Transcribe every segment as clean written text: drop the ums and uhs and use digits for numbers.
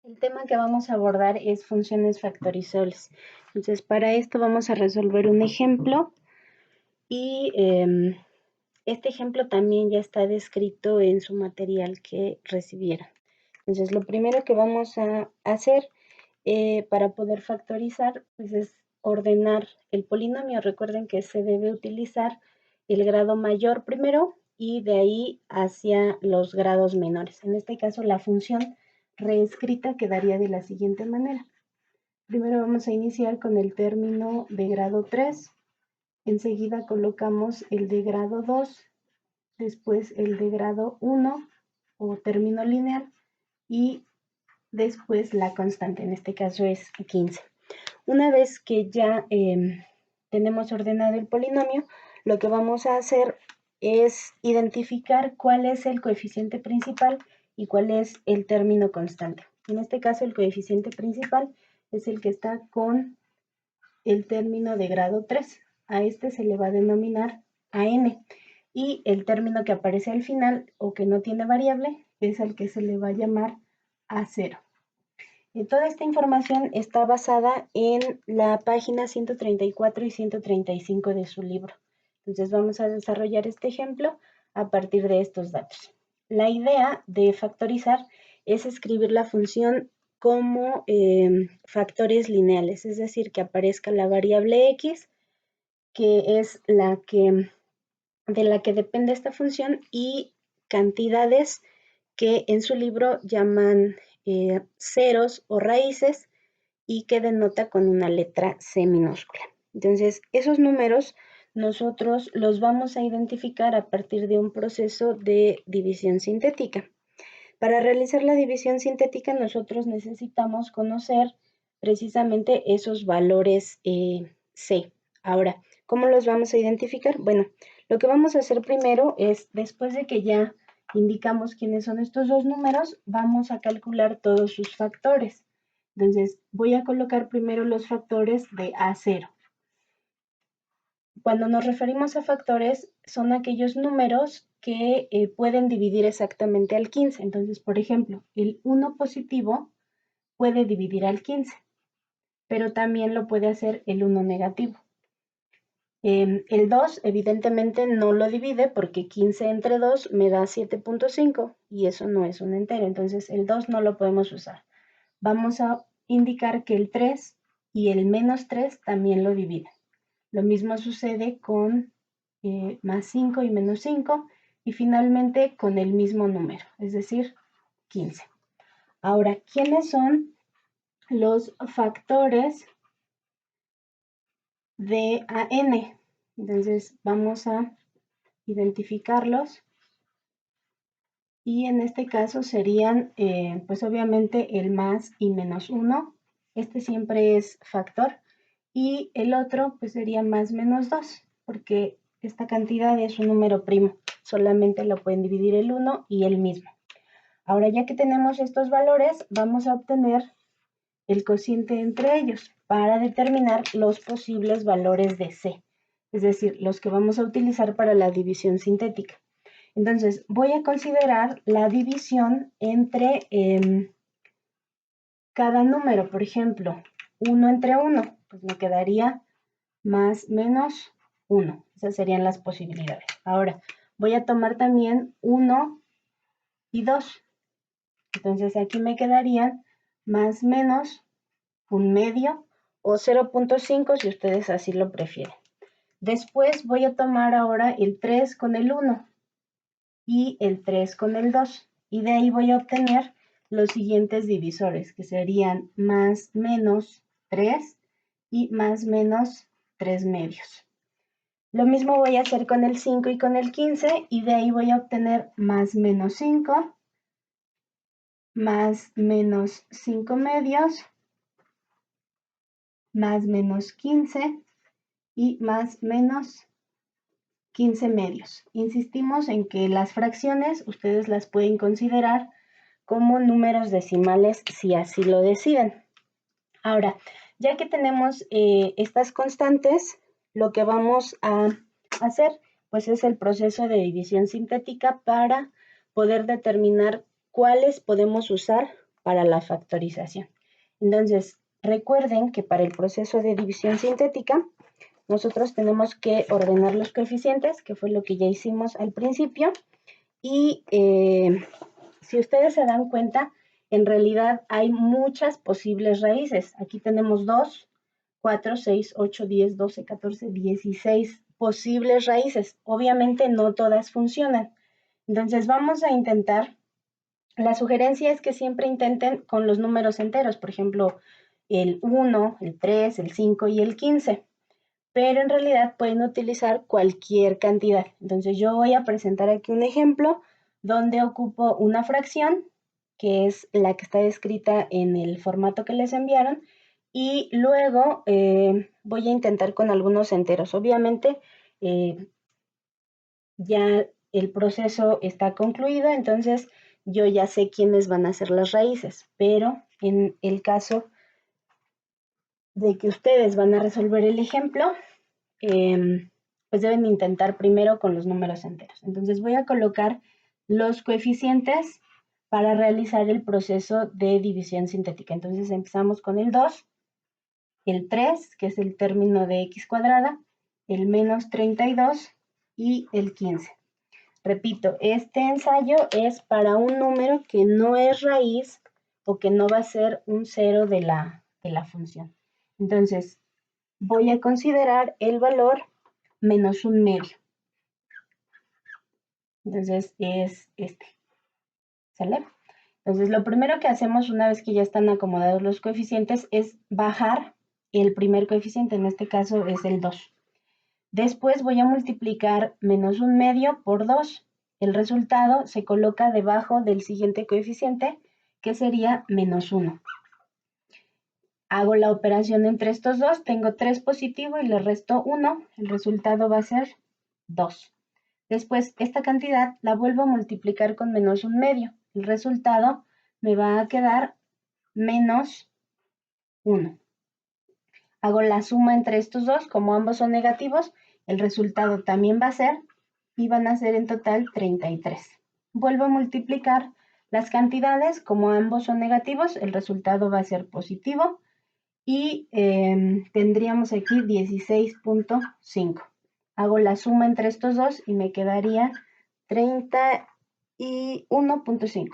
El tema que vamos a abordar es funciones factorizables. Entonces, para esto vamos a resolver un ejemplo y este ejemplo también ya está descrito en su material que recibieron. Entonces, lo primero que vamos a hacer para poder factorizar pues es ordenar el polinomio. Recuerden que se debe utilizar el grado mayor primero y de ahí hacia los grados menores. En este caso, la función reescrita quedaría de la siguiente manera. Primero vamos a iniciar con el término de grado 3, enseguida colocamos el de grado 2, después el de grado 1 o término lineal y después la constante, en este caso es 15. Una vez que ya tenemos ordenado el polinomio, lo que vamos a hacer es identificar cuál es el coeficiente principal y cuál es el término constante. En este caso, el coeficiente principal es el que está con el término de grado 3. A este se le va a denominar AN. Y el término que aparece al final o que no tiene variable es al que se le va a llamar A0. Toda esta información está basada en la página 134 y 135 de su libro. Entonces vamos a desarrollar este ejemplo a partir de estos datos. La idea de factorizar es escribir la función como factores lineales, es decir, que aparezca la variable x, que es de la que depende esta función, y cantidades que en su libro llaman ceros o raíces y que denota con una letra C minúscula. Entonces, esos números nosotros los vamos a identificar a partir de un proceso de división sintética. Para realizar la división sintética nosotros necesitamos conocer precisamente esos valores C. Ahora, ¿cómo los vamos a identificar? Bueno, lo que vamos a hacer primero es, después de que ya indicamos quiénes son estos dos números, vamos a calcular todos sus factores. Entonces, voy a colocar primero los factores de A0. Cuando nos referimos a factores, son aquellos números que pueden dividir exactamente al 15. Entonces, por ejemplo, el 1 positivo puede dividir al 15, pero también lo puede hacer el 1 negativo. El 2 evidentemente no lo divide porque 15 entre 2 me da 7.5 y eso no es un entero, entonces el 2 no lo podemos usar. Vamos a indicar que el 3 y el menos 3 también lo dividen. Lo mismo sucede con más 5 y menos 5 y finalmente con el mismo número, es decir, 15. Ahora, ¿quiénes son los factores de AN? Entonces vamos a identificarlos y en este caso serían pues obviamente el más y menos 1. Este siempre es factor. Y el otro pues sería más menos 2, porque esta cantidad es un número primo. Solamente lo pueden dividir el 1 y el mismo. Ahora, ya que tenemos estos valores, vamos a obtener el cociente entre ellos para determinar los posibles valores de C, es decir, los que vamos a utilizar para la división sintética. Entonces, voy a considerar la división entre cada número. Por ejemplo, 1 entre 1, pues me quedaría más menos 1. Esas serían las posibilidades. Ahora, voy a tomar también 1 y 2. Entonces, aquí me quedarían más menos un medio o 0.5 si ustedes así lo prefieren. Después voy a tomar ahora el 3 con el 1 y el 3 con el 2. Y de ahí voy a obtener los siguientes divisores, que serían más menos 3 y más menos 3 medios. Lo mismo voy a hacer con el 5 y con el 15 y de ahí voy a obtener más menos 5, más menos 5 medios, más menos 15 y más menos 15 medios. Insistimos en que las fracciones ustedes las pueden considerar como números decimales si así lo deciden. Ahora, ya que tenemos estas constantes, lo que vamos a hacer pues es el proceso de división sintética para poder determinar cuáles podemos usar para la factorización. Entonces, recuerden que para el proceso de división sintética, nosotros tenemos que ordenar los coeficientes, que fue lo que ya hicimos al principio, y si ustedes se dan cuenta, en realidad hay muchas posibles raíces. Aquí tenemos 2, 4, 6, 8, 10, 12, 14, 16 posibles raíces. Obviamente no todas funcionan. Entonces vamos a intentar, la sugerencia es que siempre intenten con los números enteros, por ejemplo, el 1, el 3, el 5 y el 15. Pero en realidad pueden utilizar cualquier cantidad. Entonces yo voy a presentar aquí un ejemplo donde ocupo una fracción, que es la que está descrita en el formato que les enviaron, y luego voy a intentar con algunos enteros. Obviamente ya el proceso está concluido, entonces yo ya sé quiénes van a ser las raíces, pero en el caso de que ustedes van a resolver el ejemplo, pues deben intentar primero con los números enteros. Entonces voy a colocar los coeficientes para realizar el proceso de división sintética. Entonces empezamos con el 2, el 3, que es el término de x cuadrada, el menos 32 y el 15. Repito, este ensayo es para un número que no es raíz o que no va a ser un cero de la función. Entonces, voy a considerar el valor menos un medio. Entonces es este. ¿Sale? Entonces lo primero que hacemos una vez que ya están acomodados los coeficientes es bajar el primer coeficiente, en este caso es el 2. Después voy a multiplicar menos un medio por 2. El resultado se coloca debajo del siguiente coeficiente, que sería menos 1. Hago la operación entre estos dos, tengo 3 positivo y le resto 1, el resultado va a ser 2. Después, esta cantidad la vuelvo a multiplicar con menos un medio. El resultado me va a quedar menos 1. Hago la suma entre estos dos, como ambos son negativos, el resultado también va a ser, y van a ser en total 33. Vuelvo a multiplicar las cantidades, como ambos son negativos, el resultado va a ser positivo, y tendríamos aquí 16.5. Hago la suma entre estos dos y me quedaría 31.5.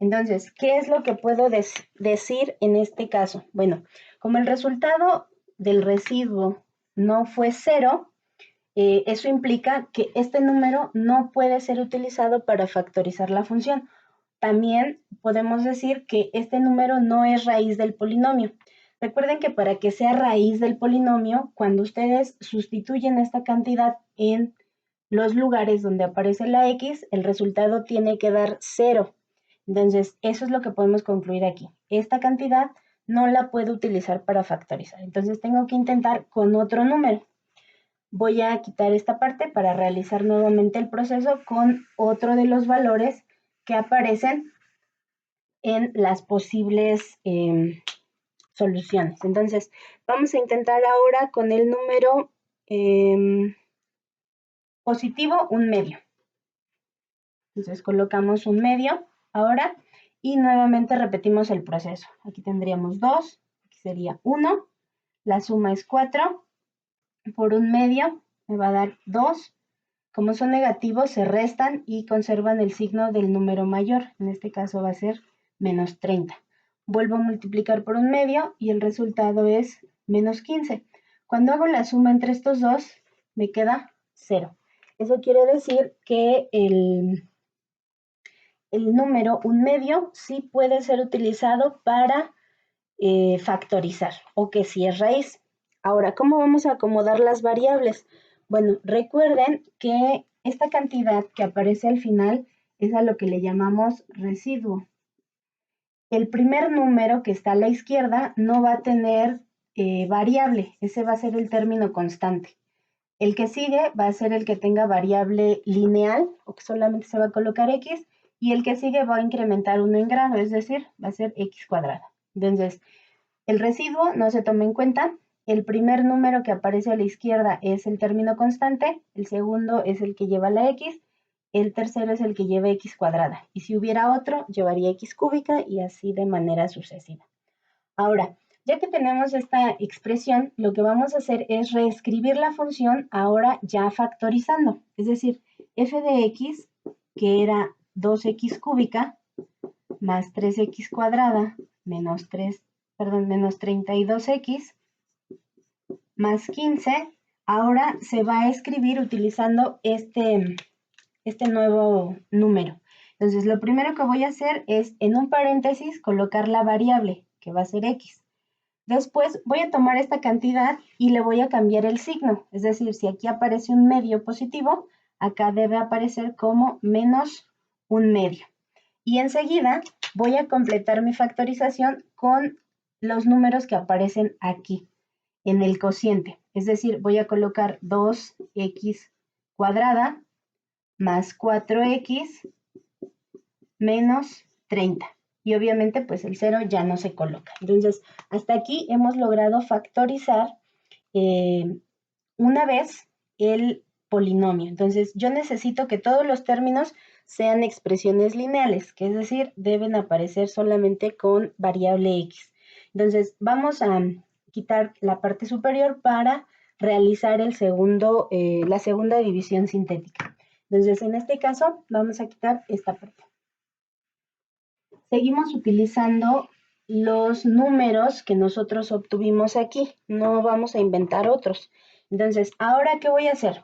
Entonces, ¿qué es lo que puedo decir en este caso? Bueno, como el resultado del residuo no fue 0, eso implica que este número no puede ser utilizado para factorizar la función. También podemos decir que este número no es raíz del polinomio. Recuerden que para que sea raíz del polinomio, cuando ustedes sustituyen esta cantidad en los lugares donde aparece la x, el resultado tiene que dar 0. Entonces, eso es lo que podemos concluir aquí. Esta cantidad no la puedo utilizar para factorizar. Entonces, tengo que intentar con otro número. Voy a quitar esta parte para realizar nuevamente el proceso con otro de los valores que aparecen en las posibles soluciones. Entonces, vamos a intentar ahora con el número positivo, un medio. Entonces, colocamos un medio ahora y nuevamente repetimos el proceso. Aquí tendríamos 2, aquí sería 1, la suma es 4, por un medio me va a dar 2. Como son negativos, se restan y conservan el signo del número mayor. En este caso va a ser menos 30. Vuelvo a multiplicar por un medio y el resultado es menos 15. Cuando hago la suma entre estos dos, me queda 0. Eso quiere decir que el número un medio sí puede ser utilizado para factorizar o que sí es raíz. Ahora, ¿cómo vamos a acomodar las variables? Bueno, recuerden que esta cantidad que aparece al final es a lo que le llamamos residuo. El primer número que está a la izquierda no va a tener variable, ese va a ser el término constante. El que sigue va a ser el que tenga variable lineal, o que solamente se va a colocar x, y el que sigue va a incrementar 1 en grado, es decir, va a ser x cuadrada. Entonces, el residuo no se toma en cuenta. El primer número que aparece a la izquierda es el término constante, el segundo es el que lleva la x, el tercero es el que lleva x cuadrada. Y si hubiera otro, llevaría x cúbica y así de manera sucesiva. Ahora, ya que tenemos esta expresión, lo que vamos a hacer es reescribir la función ahora ya factorizando. Es decir, f de x, que era 2x cúbica, más 3x cuadrada, menos 32x, más 15, ahora se va a escribir utilizando este nuevo número. Entonces, lo primero que voy a hacer es, en un paréntesis, colocar la variable, que va a ser x. Después voy a tomar esta cantidad y le voy a cambiar el signo. Es decir, si aquí aparece un medio positivo, acá debe aparecer como menos un medio. Y enseguida voy a completar mi factorización con los números que aparecen aquí, en el cociente. Es decir, voy a colocar 2x cuadrada más 4x menos 30. Y obviamente pues el 0 ya no se coloca. Entonces, hasta aquí hemos logrado factorizar una vez el polinomio. Entonces, yo necesito que todos los términos sean expresiones lineales, que es decir, deben aparecer solamente con variable x. Entonces, vamos a quitar la parte superior para realizar la segunda división sintética. Entonces, en este caso, vamos a quitar esta parte. Seguimos utilizando los números que nosotros obtuvimos aquí. No vamos a inventar otros. Entonces, ¿ahora qué voy a hacer?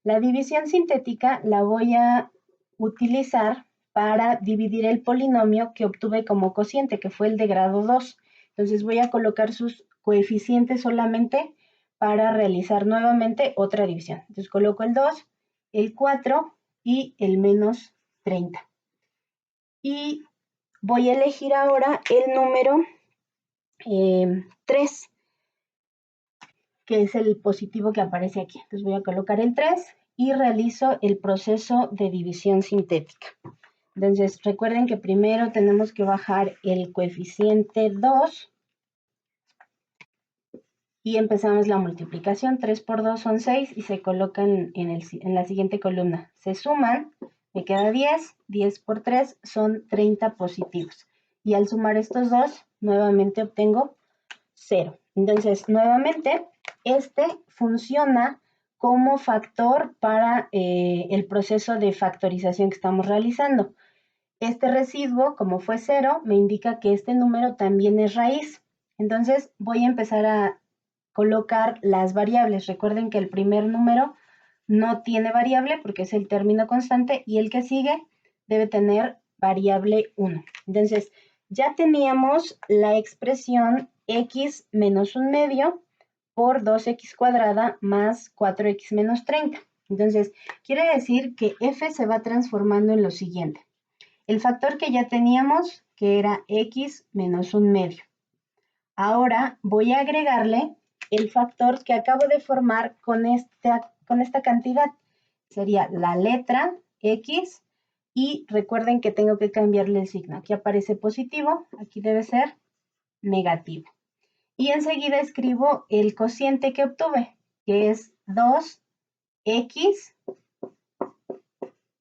La división sintética la voy a utilizar para dividir el polinomio que obtuve como cociente, que fue el de grado 2. Entonces, voy a colocar sus coeficientes solamente para realizar nuevamente otra división. Entonces, coloco el 2, el 4 y el menos 30. Y voy a elegir ahora el número 3, que es el positivo que aparece aquí. Entonces voy a colocar el 3 y realizo el proceso de división sintética. Entonces recuerden que primero tenemos que bajar el coeficiente 2 y empezamos la multiplicación. 3 por 2 son 6 y se colocan en la siguiente columna. Se suman, me queda 10, 10 por 3 son 30 positivos. Y al sumar estos dos, nuevamente obtengo 0. Entonces, nuevamente, este funciona como factor para el proceso de factorización que estamos realizando. Este residuo, como fue 0, me indica que este número también es raíz. Entonces, voy a empezar a colocar las variables. Recuerden que el primer número no tiene variable porque es el término constante y el que sigue debe tener variable 1. Entonces, ya teníamos la expresión x menos un medio por 2x cuadrada más 4x menos 30. Entonces, quiere decir que f se va transformando en lo siguiente. El factor que ya teníamos, que era x menos un medio. Ahora voy a agregarle el factor que acabo de formar con esta cantidad. Sería la letra x y recuerden que tengo que cambiarle el signo. Aquí aparece positivo, aquí debe ser negativo. Y enseguida escribo el cociente que obtuve, que es 2x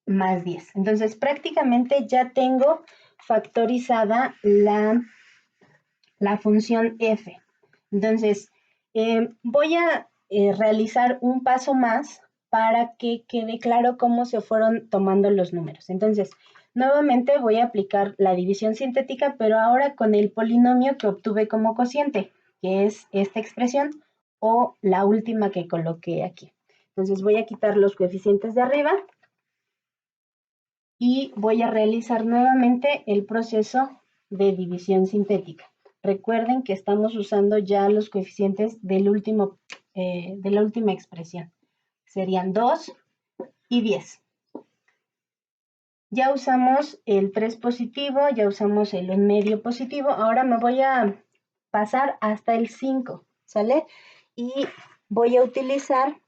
más 10. Entonces prácticamente ya tengo factorizada la función f. Entonces, voy a realizar un paso más para que quede claro cómo se fueron tomando los números. Entonces, nuevamente voy a aplicar la división sintética, pero ahora con el polinomio que obtuve como cociente, que es esta expresión o la última que coloqué aquí. Entonces, voy a quitar los coeficientes de arriba y voy a realizar nuevamente el proceso de división sintética. Recuerden que estamos usando ya los coeficientes de la última expresión. Serían 2 y 10. Ya usamos el 3 positivo, ya usamos el 1 medio positivo. Ahora me voy a pasar hasta el 5, ¿sale? Y voy a utilizar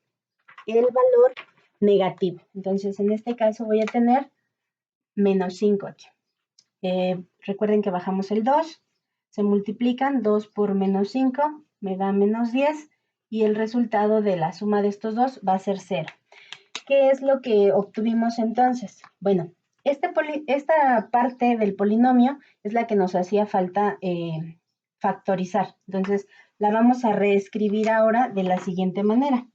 el valor negativo. Entonces, en este caso voy a tener menos 5 aquí. Recuerden que bajamos el 2, se multiplican 2 por menos 5, me da menos 10 y el resultado de la suma de estos dos va a ser 0. ¿qué es lo que obtuvimos entonces? Bueno, esta parte del polinomio es la que nos hacía falta factorizar. Entonces, la vamos a reescribir ahora de la siguiente manera.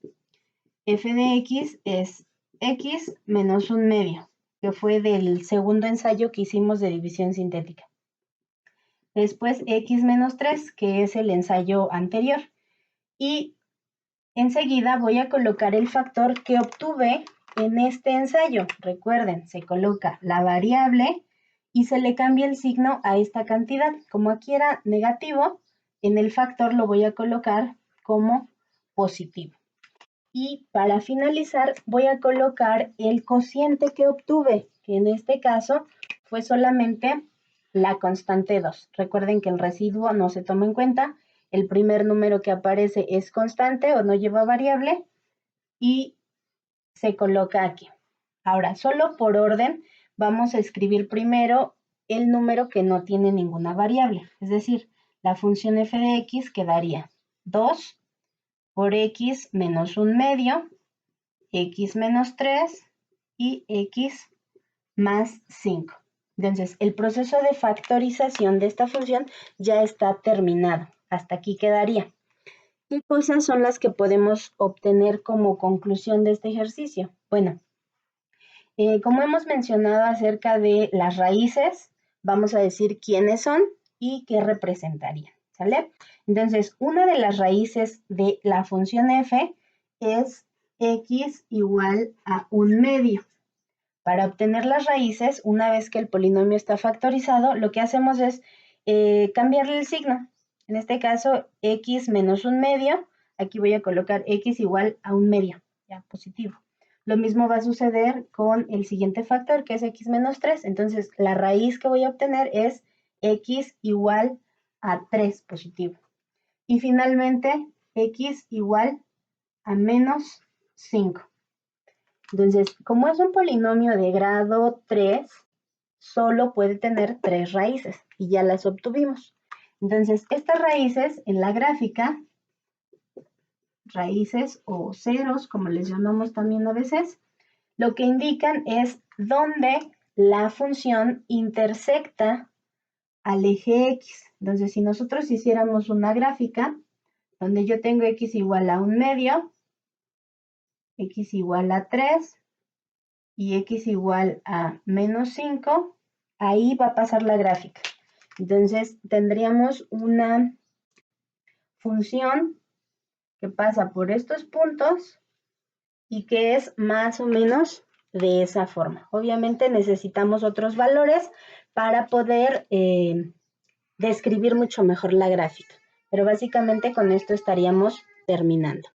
F de x es x menos 1/2, que fue del segundo ensayo que hicimos de división sintética. Después x menos 3, que es el ensayo anterior. Y enseguida voy a colocar el factor que obtuve en este ensayo. Recuerden, se coloca la variable y se le cambia el signo a esta cantidad. Como aquí era negativo, en el factor lo voy a colocar como positivo. Y para finalizar voy a colocar el cociente que obtuve, que en este caso fue solamente la constante 2. Recuerden que el residuo no se toma en cuenta. El primer número que aparece es constante o no lleva variable y se coloca aquí. Ahora, solo por orden, vamos a escribir primero el número que no tiene ninguna variable. Es decir, la función f de x quedaría 2 por x menos 1/2, x menos 3 y x más 5. Entonces, el proceso de factorización de esta función ya está terminado. Hasta aquí quedaría. ¿Qué cosas son las que podemos obtener como conclusión de este ejercicio? Bueno, como hemos mencionado acerca de las raíces, vamos a decir quiénes son y qué representarían, ¿sale? Entonces, una de las raíces de la función f es x igual a 1/2. Para obtener las raíces, una vez que el polinomio está factorizado, lo que hacemos es cambiarle el signo. En este caso, x menos 1/2, aquí voy a colocar x igual a 1/2, ya, positivo. Lo mismo va a suceder con el siguiente factor, que es x menos 3. Entonces, la raíz que voy a obtener es x igual a 3, positivo. Y finalmente, x igual a menos 5. Entonces, como es un polinomio de grado 3, solo puede tener 3 raíces y ya las obtuvimos. Entonces, estas raíces en la gráfica, raíces o ceros, como les llamamos también a veces, lo que indican es dónde la función intersecta al eje x. Entonces, si nosotros hiciéramos una gráfica donde yo tengo x igual a 1/2, x igual a 3, y x igual a menos 5, ahí va a pasar la gráfica. Entonces, tendríamos una función que pasa por estos puntos y que es más o menos de esa forma. Obviamente necesitamos otros valores para poder describir mucho mejor la gráfica, pero básicamente con esto estaríamos terminando.